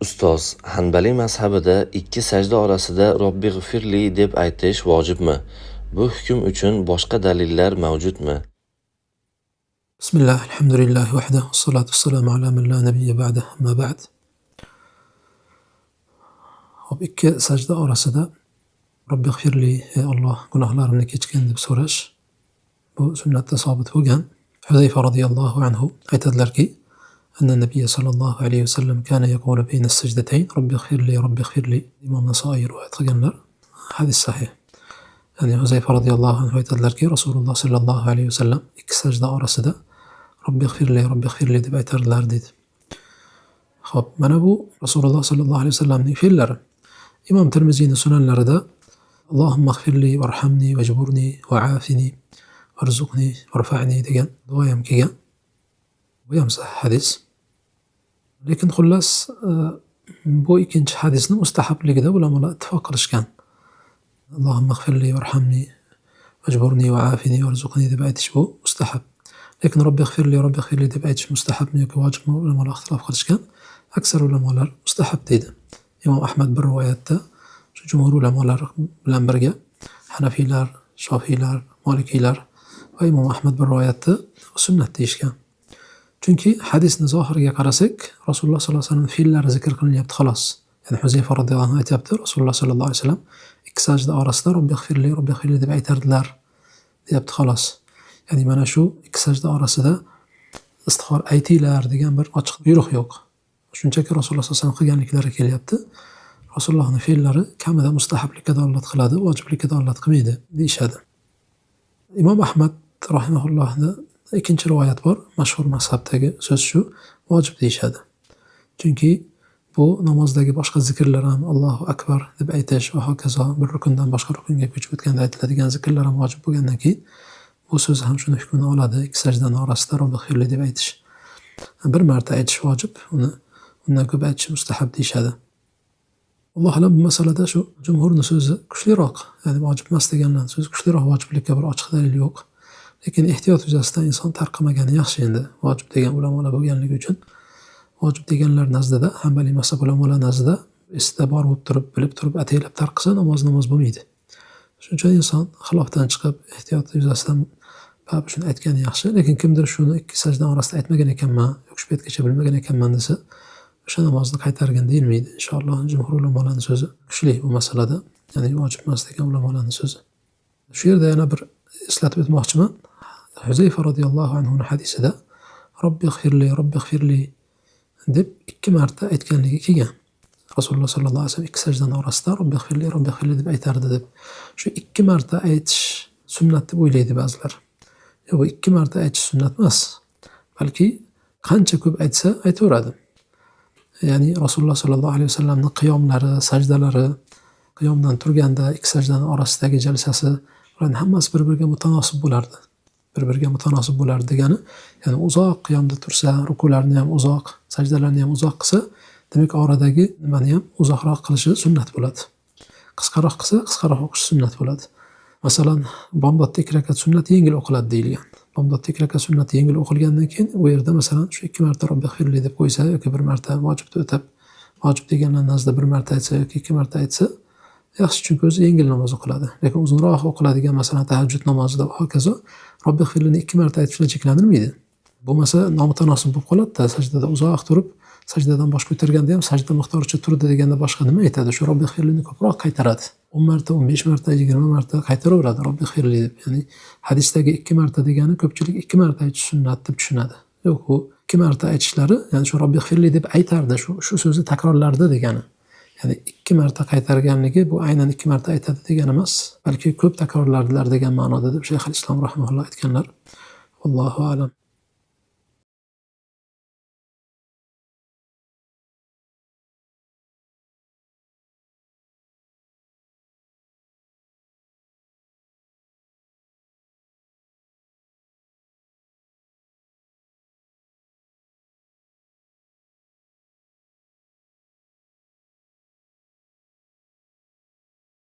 Ustoz, Hanbaliy mazhabida ikki sajda orasida Robbighfirli deb aytish vojibmi? Bu hukm uchun boshqa dalillar mavjudmi? Bismillah, alhamdulillah, vahda, salatu vassalamu ala man la nabiyya ba'da, amma ba'd. Hop, ikki sajda orasida Robbighfirli, ey Alloh, gunohlarimni kechgin deb so'rash bu sunnatda sobit bo'lgan. Huzayfa radhiyallohu anhu aytadilarki, anna nabiy sallallohu alayhi vasallam kana yaqulu bayna as-sajdatayn Robbighfirli. Imom Nasoiy rivoyat qilganlar. Hadis sahih. Ya'ni Huzayfa radhiyallohu anhu aytadilarki, Rasululloh sallallohu alayhi vasallam ikki sajda orasida Robbighfirli deb aytardilar dedi. Xo'p, mana bu Rasululloh sallallohu alayhi vasallamning fe'llari. Imom Tirmiziyning sunanlarida Allohummaghfirli varhamni vajburni va'afini warzuqni warfa'ni degan duo ham kelgan. Bu ham sahih hadis. Lekin xullas bu ikkinchi hadisni mustahabligida ulamolar ittifoq qilishgan. Allohummaghfirli varhamni vajburni va'afini warzuqni deb aytish bu mustahab. Lekin Robbighfirli deb aytish mustahabmi yoki vojibmi, ulamolar ixtilof qilishgan. Aksar ulamolar mustahab deydi. Imom Ahmad bir rivoyatda shu jumhur ulamolar bilan birga Hanafiylar, Shofiylar, Malikiylar va Imom Ahmad bir rivoyatda sunnat deyishgan. Chunki hadisni zohiriga qarasak, Rasululloh sollallohu alayhi vasallam fe'llari zikr qilinyapti xolos. Ya'ni Huzayfa radhiyallohu anhu aytayapti, Rasululloh sollallohu alayhi vasallam ikki sajda orasida Robbighfirli deb aytardilar, deyapti xolos. Ya'ni mana shu ikki sajda orasida istig'for aytinglar degan bir ochiq buyruq yo'q. Shunchaki Rasululloh sollallohu alayhi vasallam qilganliklari kelyapti. Rasulullohning fe'llari kamida mustahablikka dalolat qiladi, vojiblikka dalolat qilmaydi deyishadi. Imom Ahmad rahimahullohning ikkinchi rivoyat bor, mashhur mazhabdagi so'z shu, vojib deyishadi. Chunki bu namozdagi boshqa zikrlar ham Allohu akbar deb aytish va hokazo bir rukundan boshqa rukunga ko'chib o'tganda aytiladigan zikrlar ham vojib bo'lgandan keyin bu so'z ham shuni hukmini oladi. Ikki sajdaning orasida Robbighfirli deb aytish. Bir marta aytish vojib, undan ko'p aytish mustahab deyishadi. Alloh alam bu masalada shu jumhurning so'zi kuchliroq, ya'ni vojib emas deganlarning so'zi kuchliroq, vojiblikka bir ochiq dalil yo'q. Lekin ehtiyot yuzasidan inson tarqamagani yaxshi endi. Vojib degan ulamolar bo'lganligi uchun vojib deganlar nazdida, Hanbaliy mazhab ulamolar nazdida esda bor bo'lib turib, bilib turib ataylab tarqisa namoz bo'lmaydi. Shuning uchun inson xilofdan chiqib ehtiyot yuzasidan ba'zi shuni aytgani yaxshi, lekin kimdir shuni ikki sajda orasida aytmagan ekanman, yoki shu paytgacha bilmagan ekanman desa, o'sha namozni qaytargan deyilmaydi. Inshaalloh jumhur ulamolarning so'zi kuchli bu masalada, ya'ni vojib emas degan ulamolarning so'zi. Shu yerda yana bir eslatib o'tmoqchiman. Huzayfa radhiyallohu anhuning hadisida Robbighfirli deb ikki marta aytganligi kelgan. Rasululloh sallallohu alayhi vasallam ikki sajdaning orasida Robbighfirli deb aytardi deb. Shu ikki marta aytish sunnat deb o'ylaydi ba'zilar. Yo'q, bu ikki marta aytish sunnat emas. Balki qancha ko'p aytsa aytaveradi. Ya'ni Rasululloh sallallohu alayhi vasallamning qiyomlari, sajdalari, qiyomdan turganda ikki sajdaning orasidagi jalsasi, ularning hammasi bir-biriga mutanosib bo'lardi. Bir-biriga mutanosib bo'lardi degani, ya'ni uzoq qiyomda tursa, rukularni ham uzoq, sajdalarni ham uzoq qilsa, demak oradagi nimani ham uzoqroq qilishi sunnat bo'ladi. Qisqaroq qilsa, qisqaroq o'qish sunnat bo'ladi. Masalan, bomdodda 2 rakat sunnat yengil o'qiladi deyilgan. Bomdodda 2 rakat sunnat yengil o'qilgandan keyin u yerda masalan shu 2 marta Robbighfirli deb qo'ysa yoki 1 marta vojibni o'tab, vojib deganlar nazdida 1 marta aytsa yoki 2 marta aytsa, yaxshi, chunki o'zi yengil namoz o'qiladi. Lekin uzunroq o'qiladigan masalan tahajjud namozida va hokazo Robbighfirlini 2 marta aytish bilan cheklanilmaydi. Bo'lmasa nomutanosib bo'lib qoladi-da, sajdada uzoq turib, sajdadan bosh ko'targanda ham sajda miqdoricha turdi deganda boshqa nima aytadi? Shu Robbighfirlini ko'proq qaytaradi. 10 marta, 15 marta, 20 marta qaytaraveradi Robbighfirli deb. Ya'ni hadisdagi 2 marta degani ko'pchilik 2 marta aytish sunnat deb tushunadi. Yo'q, u 2 marta aytishlari, ya'ni shu Robbighfirli deb aytardi, shu so'zni takrorlardi degani. Ya'ni 2 marta qaytarganligi bu aynan 2 marta aytadi degani emas, balki ko'p takrorlardilar degan ma'noda deb Shayx al-Islom rahimahulloh aytganlar. Allohu a'lam.